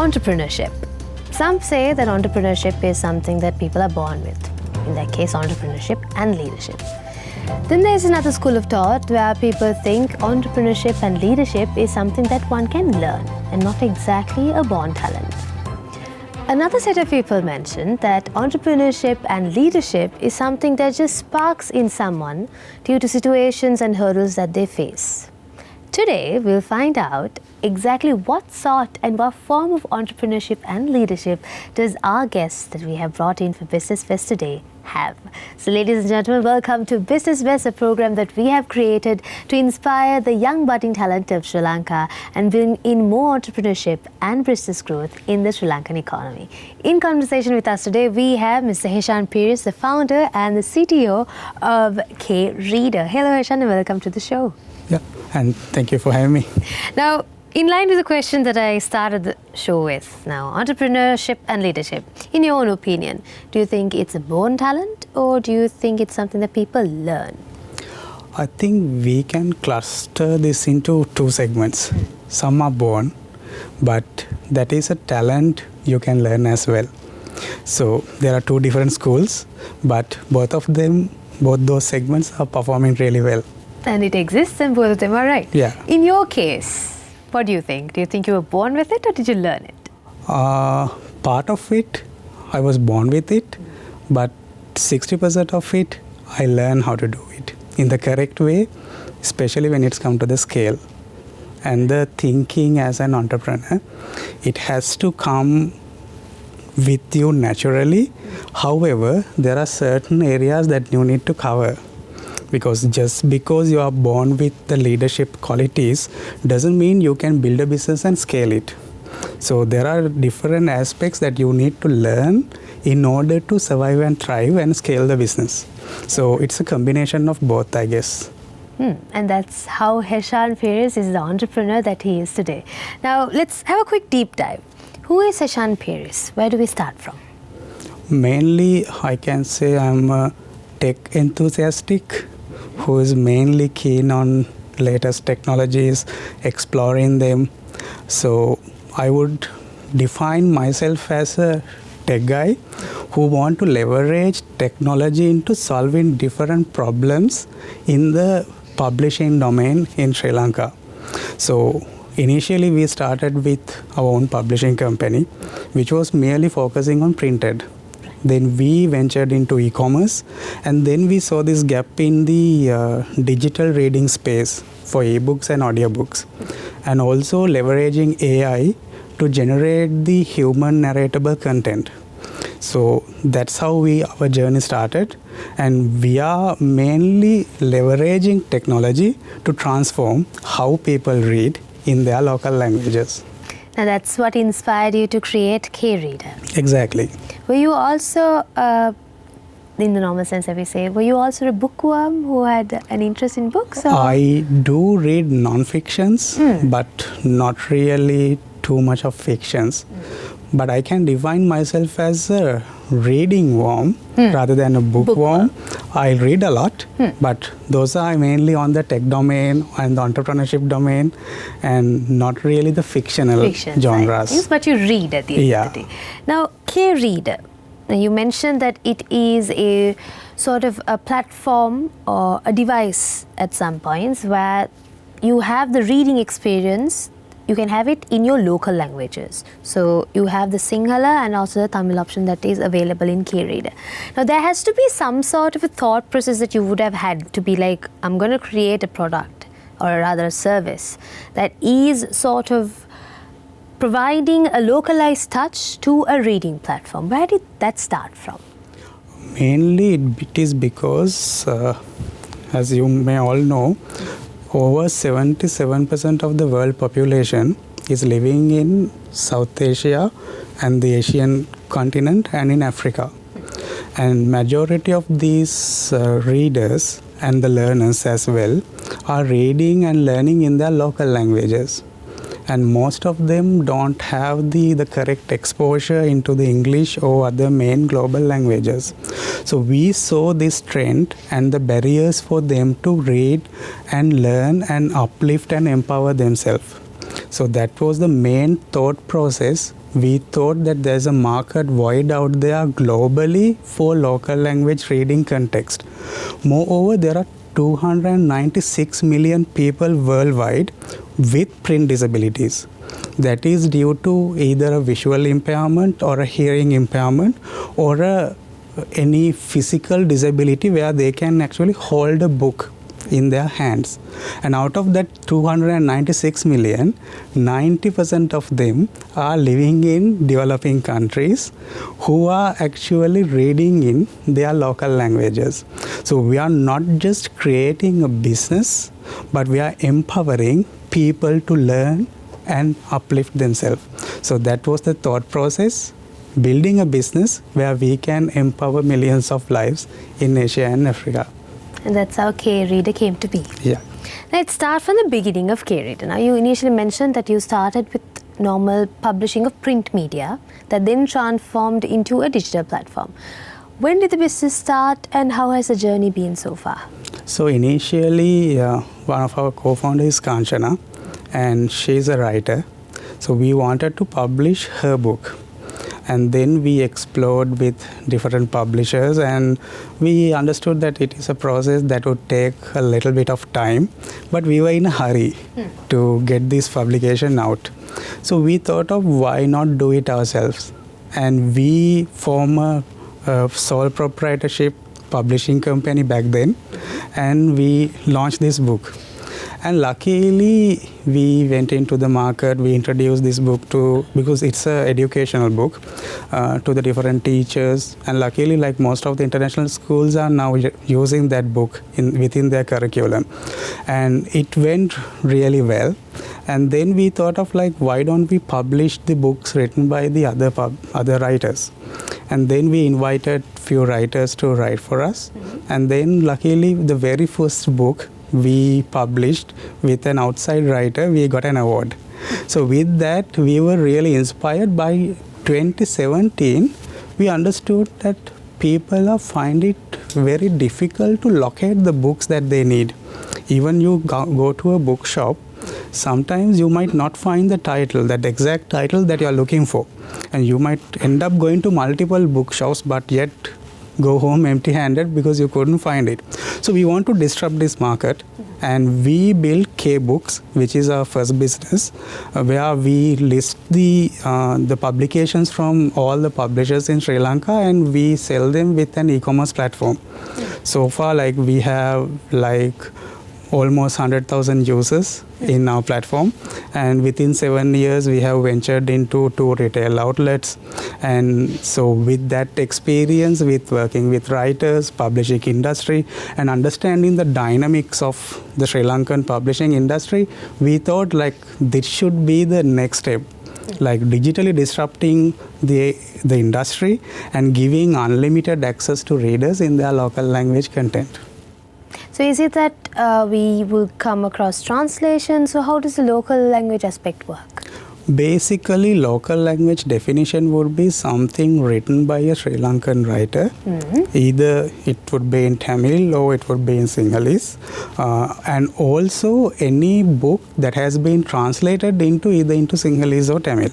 Entrepreneurship. Some say that entrepreneurship is something that people are born with. In that case, entrepreneurship and leadership. Then there's another school of thought where people think entrepreneurship and leadership is something that one can learn and not exactly a born talent. Another set of people mentioned that entrepreneurship and leadership is something that just sparks in someone due to situations and hurdles that they face. Today, we'll find out exactly what sort and what form of entrepreneurship and leadership does our guests that we have brought in for Business Fest today have. So ladies and gentlemen, welcome to Business Fest, a program that we have created to inspire the young budding talent of Sri Lanka and bring in more entrepreneurship and business growth in the Sri Lankan economy. In conversation with us today, we have Mr. Heshan Peiris, the founder and the CTO of Kreader. Hello Heshan and welcome to the show. Yeah, and thank you for having me. Now, in line with the question that I started the show with, now, entrepreneurship and leadership, in your own opinion, do you think it's a born talent or do you think it's something that people learn? I think we can cluster this into two segments. Some are born, but that is a talent you can learn as well. So there are two different schools, but both those segments are performing really well. And it exists and both of them are right. Yeah. In your case, what do you think? Do you think you were born with it or did you learn it? Part of it, I was born with it, but 60% of it, I learned how to do it in the correct way, especially when it's come to the scale. And the thinking as an entrepreneur, it has to come with you naturally. However, there are certain areas that you need to cover. Because just because you are born with the leadership qualities doesn't mean you can build a business and scale it. So there are different aspects that you need to learn in order to survive and thrive and scale the business. So it's a combination of both, I guess. And that's how Heshan Peiris is the entrepreneur that he is today. Now let's have a quick deep dive. Who is Heshan Peiris? Where do we start from? Mainly, I can say I'm a tech enthusiastic who is mainly keen on latest technologies, exploring them. So I would define myself as a tech guy who want to leverage technology into solving different problems in the publishing domain in Sri Lanka. So initially we started with our own publishing company, which was merely focusing on printed. Then we ventured into e-commerce, and then we saw this gap in the digital reading space for ebooks and audiobooks, and also leveraging AI to generate the human narratable content. So that's how our journey started, and we are mainly leveraging technology to transform how people read in their local languages. Now that's what inspired you to create Kreader. Exactly. Were you also, in the normal sense that we say, were you also a bookworm who had an interest in books? Or? I do read non-fictions, but not really too much of fictions. But I can define myself as a reading worm rather than a bookworm. I read a lot, but those are mainly on the tech domain and the entrepreneurship domain and not really the fictional genres. Things, but you read at the end of the day. Now, Kreader, you mentioned that it is a sort of a platform or a device at some points where you have the reading experience. You can have it in your local languages. So you have the Sinhala and also the Tamil option that is available in Kreader. Now there has to be some sort of a thought process that you would have had to be like, I'm going to create a product or rather a service that is sort of providing a localized touch to a reading platform. Where did that start from? Mainly it is because, as you may all know, over 77% of the world population is living in South Asia and the Asian continent and in Africa. And majority of these readers and the learners as well are reading and learning in their local languages. And most of them don't have the correct exposure into the English or other main global languages. So we saw this trend and the barriers for them to read and learn and uplift and empower themselves. So that was the main thought process we thought that there's a market void out there globally for local language reading context. Moreover, there are 296 million people worldwide with print disabilities. That is due to either a visual impairment or a hearing impairment or any physical disability where they can actually hold a book in their hands. And out of that 296 million, 90% of them are living in developing countries who are actually reading in their local languages. So we are not just creating a business, but we are empowering people to learn and uplift themselves. So that was the thought process, building a business where we can empower millions of lives in Asia and Africa. And that's how Kreader came to be. Yeah. Let's start from the beginning of Kreader. Now, you initially mentioned that you started with normal publishing of print media that then transformed into a digital platform. When did the business start and how has the journey been so far? So initially, one of our co-founders is Kanchana, and she's a writer. So we wanted to publish her book. And then we explored with different publishers and we understood that it is a process that would take a little bit of time, but we were in a hurry to get this publication out. So we thought of why not do it ourselves, and we form a sole proprietorship publishing company back then, and we launched this book. And luckily, we went into the market, we introduced this book because it's an educational book, to the different teachers. And luckily, like most of the international schools are now using that book within their curriculum. And it went really well. And then we thought of like, why don't we publish the books written by the other writers? And then we invited few writers to write for us. And then luckily, the very first book we published with an outside writer, we got an award. So with that, we were really inspired. By 2017, we understood that people are find it very difficult to locate the books that they need. Even you go to a bookshop, sometimes you might not find the title, that exact title that you are looking for. And you might end up going to multiple bookshops, but yet go home empty-handed because you couldn't find it. So we want to disrupt this market, and we built K-Books, which is our first business, where we list the publications from all the publishers in Sri Lanka, and we sell them with an e-commerce platform. So far, like we have like almost 100,000 users in our platform, and within 7 years we have ventured into 2 retail outlets. And so with that experience with working with writers, publishing industry, and understanding the dynamics of the Sri Lankan publishing industry, we thought like this should be the next step, like digitally disrupting the industry and giving unlimited access to readers in their local language content. So is it that we will come across translations? So how does the local language aspect work? Basically, local language definition would be something written by a Sri Lankan writer. Either it would be in Tamil or it would be in Sinhalese. And also any book that has been translated into either into Sinhalese or Tamil.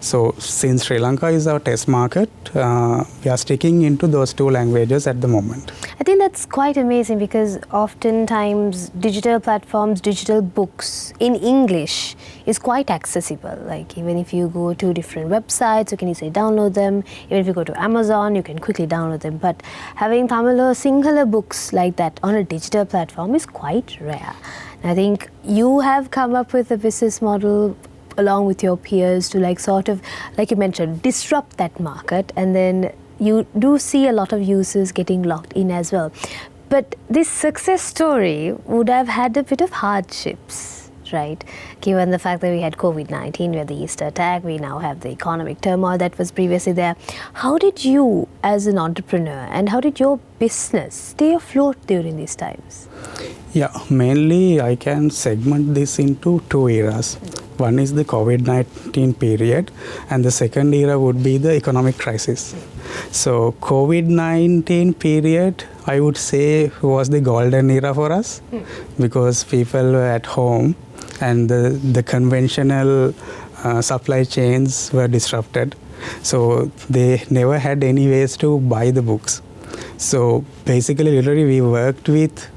So since Sri Lanka is our test market, we are sticking into those 2 languages at the moment. I think that's quite amazing because oftentimes digital platforms, digital books in English is quite accessible. Like even if you go to different websites, you can easily download them. Even if you go to Amazon, you can quickly download them. But having Tamil or Sinhala books like that on a digital platform is quite rare. And I think you have come up with a business model along with your peers to like sort of, like you mentioned, disrupt that market, and then you do see a lot of users getting locked in as well. But this success story would have had a bit of hardships, right? Given the fact that we had COVID-19, we had the Easter attack, we now have the economic turmoil that was previously there. How did you as an entrepreneur and how did your business stay afloat during these times? Yeah, mainly I can segment this into 2 eras. One is the COVID-19 period, and the second era would be the economic crisis. So COVID-19 period, I would say, was the golden era for us because people were at home and the conventional supply chains were disrupted. So they never had any ways to buy the books. So basically, literally, we worked with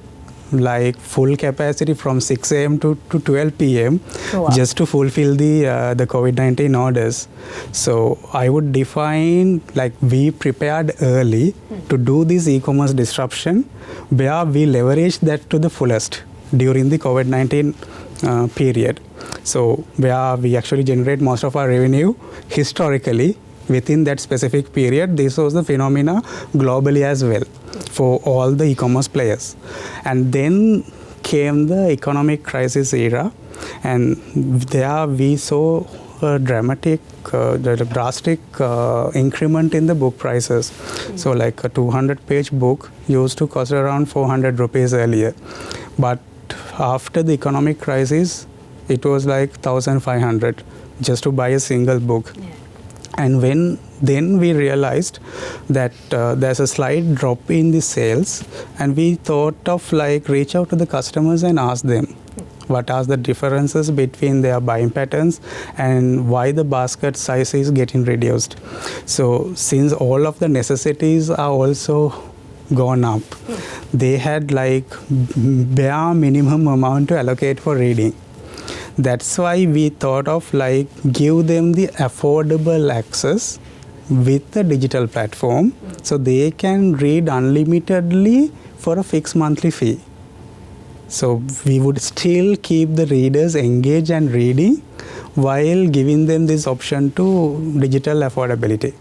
like full capacity from 6 a.m. to 12 p.m. Wow. just to fulfill the COVID-19 orders. So I would define like we prepared early to do this e-commerce disruption, where we leveraged that to the fullest during the COVID-19 period. So where we actually generate most of our revenue historically within that specific period. This was the phenomena globally as well for all the e-commerce players. And then came the economic crisis era, and there we saw a drastic increment in the book prices. So like a 200-page book used to cost around 400 rupees earlier. But after the economic crisis, it was like 1,500 just to buy a single book. Yeah. And then we realized that there's a slight drop in the sales, and we thought of like reach out to the customers and ask them what are the differences between their buying patterns and why the basket size is getting reduced. So since all of the necessities are also gone up, they had like bare minimum amount to allocate for reading. That's why we thought of like give them the affordable access with the digital platform, so they can read unlimitedly for a fixed monthly fee. So we would still keep the readers engaged and reading while giving them this option to digital affordability.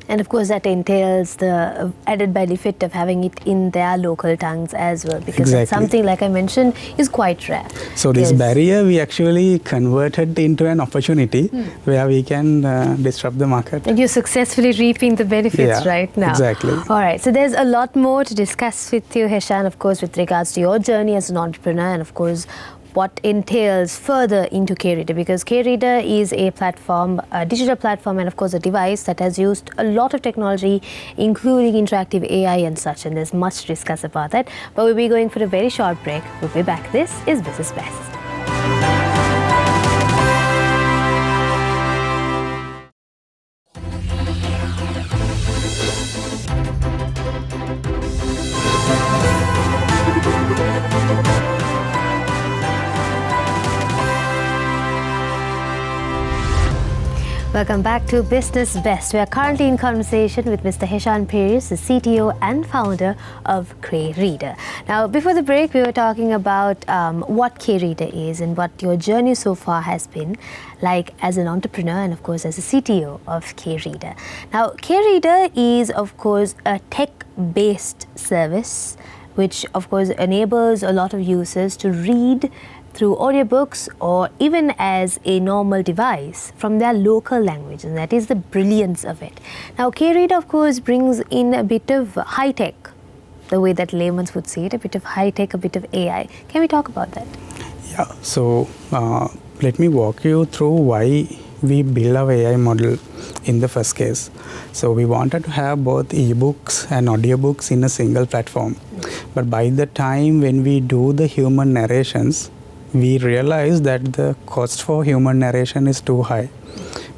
And of course, that entails the added benefit of having it in their local tongues as well, because it's something, like I mentioned, is quite rare. So this barrier we actually converted into an opportunity where we can disrupt the market. And you're successfully reaping the benefits right now. Exactly. All right, so there's a lot more to discuss with you, Heshan, of course, with regards to your journey as an entrepreneur, and of course, what entails further into Kreader, because Kreader is a platform, a digital platform, and of course a device that has used a lot of technology, including interactive AI and such, and there's much to discuss about that. But we'll be going for a very short break. We'll be back. This is Business Best. Welcome back to Business Best. We are currently in conversation with Mr. Heshan Peiris, the CTO and founder of Kreader. Now, before the break, we were talking about what Kreader is and what your journey so far has been like as an entrepreneur and, of course, as a CTO of Kreader. Now, Kreader is, of course, a tech-based service which, of course, enables a lot of users to read through audiobooks or even as a normal device from their local language, and that is the brilliance of it. Now, Kreader, of course, brings in a bit of high-tech, the way that laymen would see it, a bit of high-tech, a bit of AI. Can we talk about that? Yeah, so let me walk you through why we build our AI model in the first case. So we wanted to have both ebooks and audiobooks in a single platform. But by the time when we do the human narrations, we realize that the cost for human narration is too high,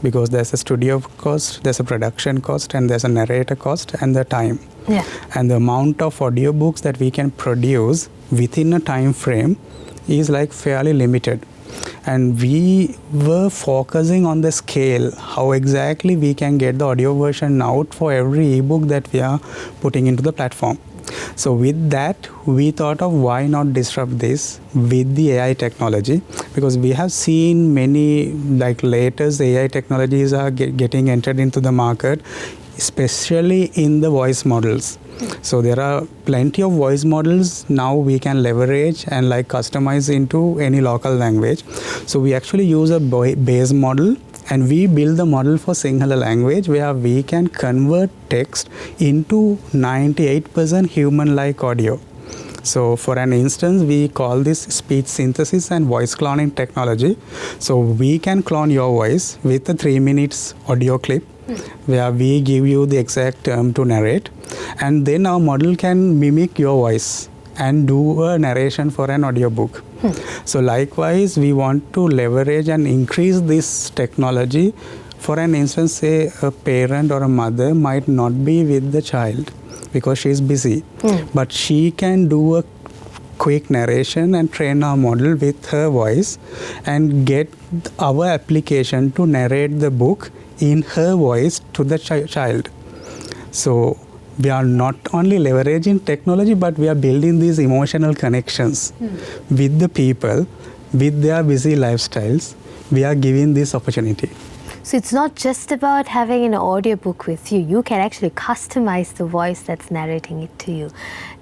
because there's a studio cost, there's a production cost, and there's a narrator cost, and the time. Yeah. And the amount of audiobooks that we can produce within a time frame is like fairly limited. And we were focusing on the scale, how exactly we can get the audio version out for every ebook that we are putting into the platform. So with that, we thought of why not disrupt this with the AI technology, because we have seen many like latest AI technologies are getting entered into the market, especially in the voice models. So there are plenty of voice models now we can leverage and like customize into any local language. So we actually use a base model, and we build the model for Sinhala language, where we can convert text into 98% human-like audio. So for an instance, we call this speech synthesis and voice cloning technology. So we can clone your voice with a 3 minutes audio clip, where we give you the exact term to narrate, and then our model can mimic your voice and do a narration for an audiobook. So likewise, we want to leverage and increase this technology. For an instance, say a parent or a mother might not be with the child because she is busy, but she can do a quick narration and train our model with her voice and get our application to narrate the book in her voice to the child. So we are not only leveraging technology, but we are building these emotional connections with the people, with their busy lifestyles. We are giving this opportunity. So it's not just about having an audiobook with you. You can actually customize the voice that's narrating it to you.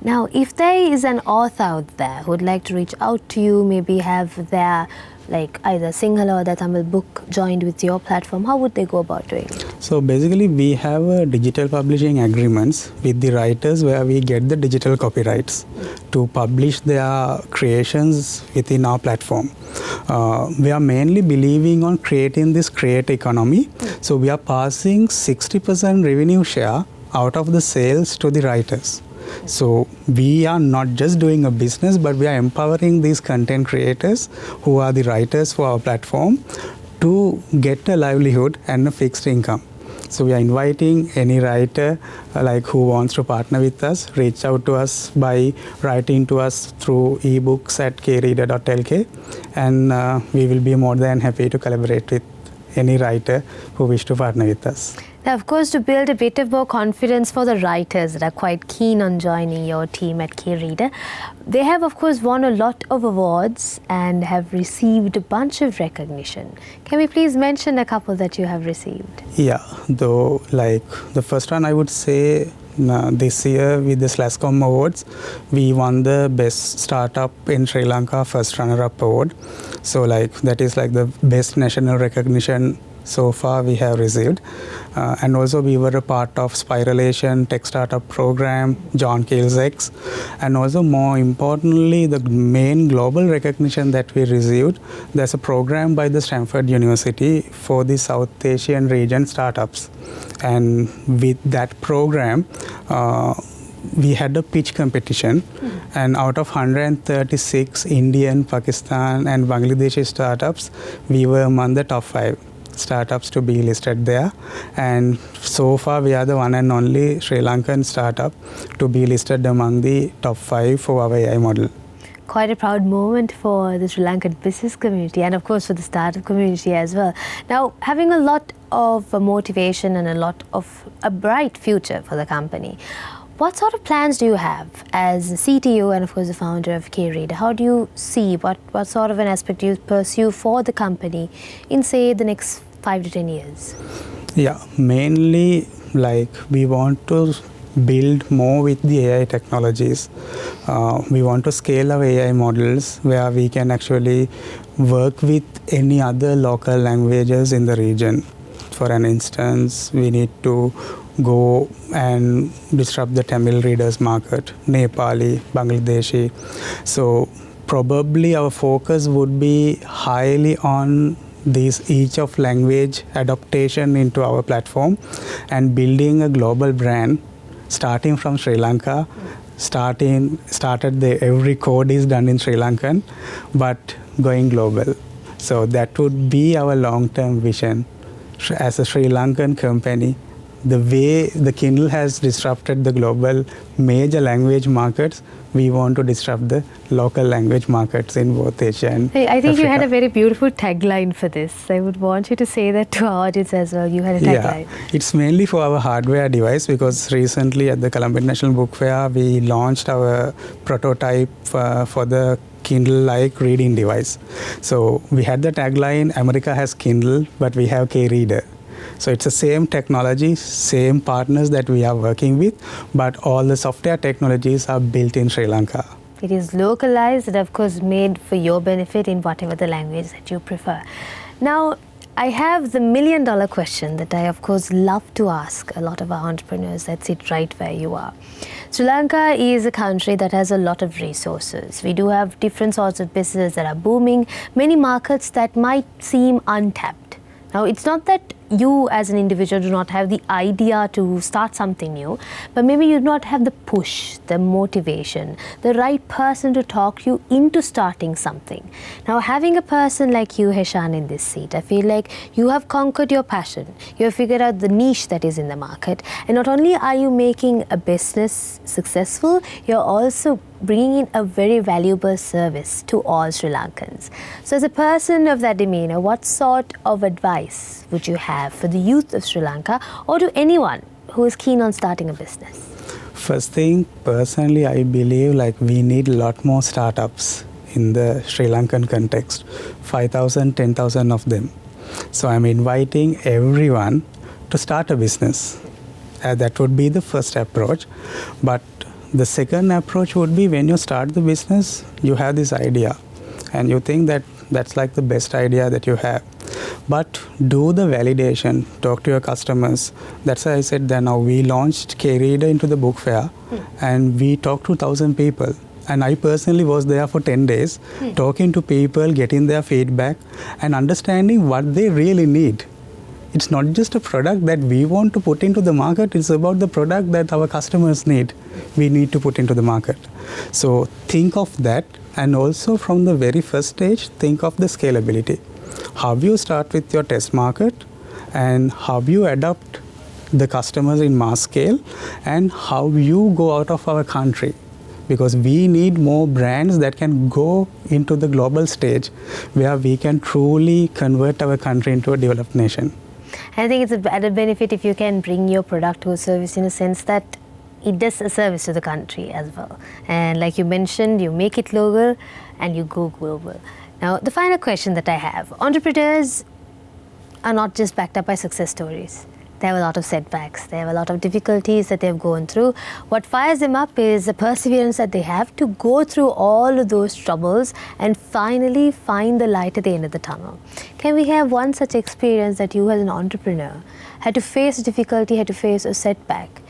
Now, if there is an author out there who would like to reach out to you, maybe have their either Sinhala or the Tamil book joined with your platform, how would they go about doing it? So basically, we have digital publishing agreements with the writers where we get the digital copyrights to publish their creations within our platform. We are mainly believing on creating this creator economy. So we are passing 60% revenue share out of the sales to the writers. So we are not just doing a business, but we are empowering these content creators who are the writers for our platform to get a livelihood and a fixed income. So we are inviting any writer who wants to partner with us, reach out to us by writing to us through ebooks@kreader.lk, and we will be more than happy to collaborate with any writer who wish to partner with us. Now, of course, to build a bit of more confidence for the writers that are quite keen on joining your team at Kreader, they have, of course, won a lot of awards and have received a bunch of recognition. Can we please mention a couple that you have received? Yeah, though, the first one I would say this year with the Slascom Awards, we won the Best Startup in Sri Lanka First Runner-Up Award. So that is the best national recognition so far we have received. And also we were a part of Spiralation Tech Startup Program, John Keel's X. And also more importantly, the main global recognition that we received, there's a program by the Stanford University for the South Asian region startups. And with that program, we had a pitch competition, and out of 136 Indian, Pakistan and Bangladeshi startups, we were among the top 5 startups to be listed there, and so far we are the one and only Sri Lankan startup to be listed among the top 5 for our AI model. Quite a proud moment for the Sri Lankan business community and of course for the startup community as well. Now, having a lot of motivation and a lot of a bright future for the company, what sort of plans do you have as the CTO and of course the founder of Kreader? How do you see, what sort of an aspect do you pursue for the company in say the next 5 to 10 years? Yeah, mainly we want to build more with the AI technologies. We want to scale our AI models where we can actually work with any other local languages in the region. For an instance, we need to go and disrupt the Tamil readers market, Nepali, Bangladeshi. So probably our focus would be highly on this each of language adaptation into our platform and building a global brand starting from Sri Lanka. Every code is done in Sri Lankan, but going global. So that would be our long-term vision. As a Sri Lankan company, the way the Kindle has disrupted the global major language markets, we want to disrupt the local language markets in both Asia and I think Africa. You had a very beautiful tagline for this. I would want you to say that to our audience as well. You had a tagline. Yeah, it's mainly for our hardware device because recently at the Colombo International Book Fair, we launched our prototype for the Kindle-like reading device. So we had the tagline, America has Kindle, but we have Kreader. So it's the same technology, same partners that we are working with, but all the software technologies are built in Sri Lanka. It is localized and of course made for your benefit in whatever the language that you prefer. Now, I have the $1 million question that I of course love to ask a lot of our entrepreneurs that sit right where you are. Sri Lanka is a country that has a lot of resources. We do have different sorts of businesses that are booming, many markets that might seem untapped. Now, it's not that you as an individual do not have the idea to start something new, but maybe you do not have the push, the motivation, the right person to talk you into starting something. Now, having a person like you, Heshan, in this seat, I feel like you have conquered your passion. You have figured out the niche that is in the market. And not only are you making a business successful, you're also bringing in a very valuable service to all Sri Lankans. So as a person of that demeanor, what sort of advice would you have for the youth of Sri Lanka or to anyone who is keen on starting a business? First thing, personally, I believe like we need a lot more startups in the Sri Lankan context, 5,000, 10,000 of them. So I'm inviting everyone to start a business. That would be the first approach. But the second approach would be when you start the business, you have this idea and you think that that's like the best idea that you have. But do the validation, talk to your customers. That's why I said that now we launched Kreader into the book fair and we talked to 1,000 people. And I personally was there for 10 days, talking to people, getting their feedback and understanding what they really need. It's not just a product that we want to put into the market, it's about the product that our customers need. We need to put into the market. So think of that, and also from the very first stage, think of the scalability. How you start with your test market and how you adopt the customers in mass scale and how you go out of our country. Because we need more brands that can go into the global stage where we can truly convert our country into a developed nation. I think it's an added benefit if you can bring your product or service in a sense that it does a service to the country as well. And like you mentioned, you make it local and you go global. Now, the final question that I have, entrepreneurs are not just backed up by success stories. They have a lot of setbacks. They have a lot of difficulties that they've gone through. What fires them up is the perseverance that they have to go through all of those troubles and finally find the light at the end of the tunnel. Can we have one such experience that you as an entrepreneur had to face difficulty, had to face a setback?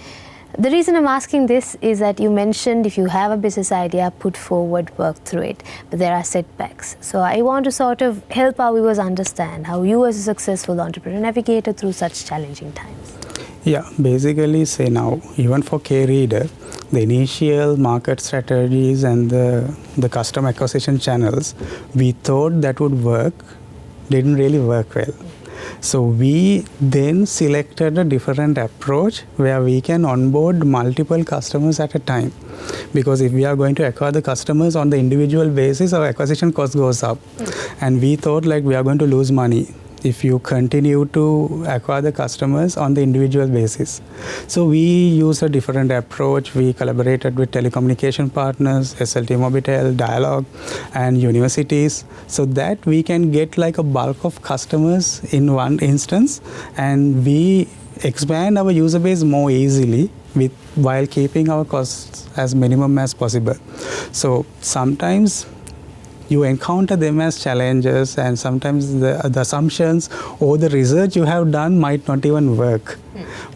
The reason I'm asking this is that you mentioned if you have a business idea, put forward, work through it, but there are setbacks. So I want to sort of help our viewers understand how you as a successful entrepreneur navigated through such challenging times. Yeah, basically say now, even for Kreader, the initial market strategies and the customer acquisition channels, we thought that would work, didn't really work well. So we then selected a different approach where we can onboard multiple customers at a time. Because if we are going to acquire the customers on the individual basis, our acquisition cost goes up. And we thought like we are going to lose money if you continue to acquire the customers on the individual basis. So we used a different approach. We collaborated with telecommunication partners, SLT Mobitel, Dialog, and universities, so that we can get like a bulk of customers in one instance, and we expand our user base more easily while keeping our costs as minimum as possible. So sometimes you encounter them as challenges, and sometimes the assumptions or the research you have done might not even work.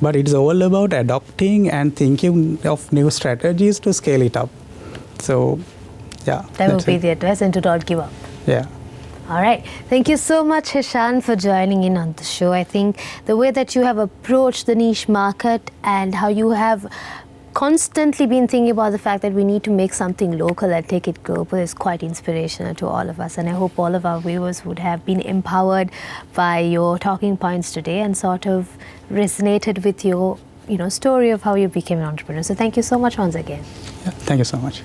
But it's all about adopting and thinking of new strategies to scale it up. So, yeah. That would be the advice, and to not give up. Yeah. All right. Thank you so much, Heshan, for joining in on the show. I think the way that you have approached the niche market and how you have constantly been thinking about the fact that we need to make something local and take it global is quite inspirational to all of us. And I hope all of our viewers would have been empowered by your talking points today and sort of resonated with your story of how you became an entrepreneur. So thank you so much once again. Yeah, thank you so much.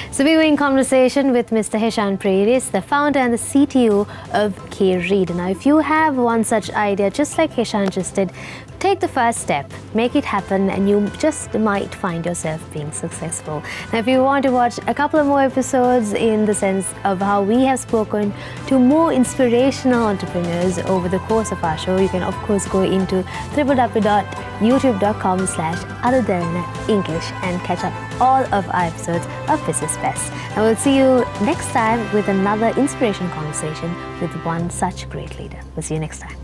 So we were in conversation with Mr. Heshan Peiris, the founder and the CTO of Kreader. Now, if you have one such idea, just like Heshan just did, take the first step, make it happen, and you just might find yourself being successful. Now, if you want to watch a couple of more episodes in the sense of how we have spoken to more inspirational entrepreneurs over the course of our show, you can of course go into www.youtube.com/Derana English and catch up all of our episodes of Business Best. And we'll see you next time with another inspirational conversation with one such great leader. We'll see you next time.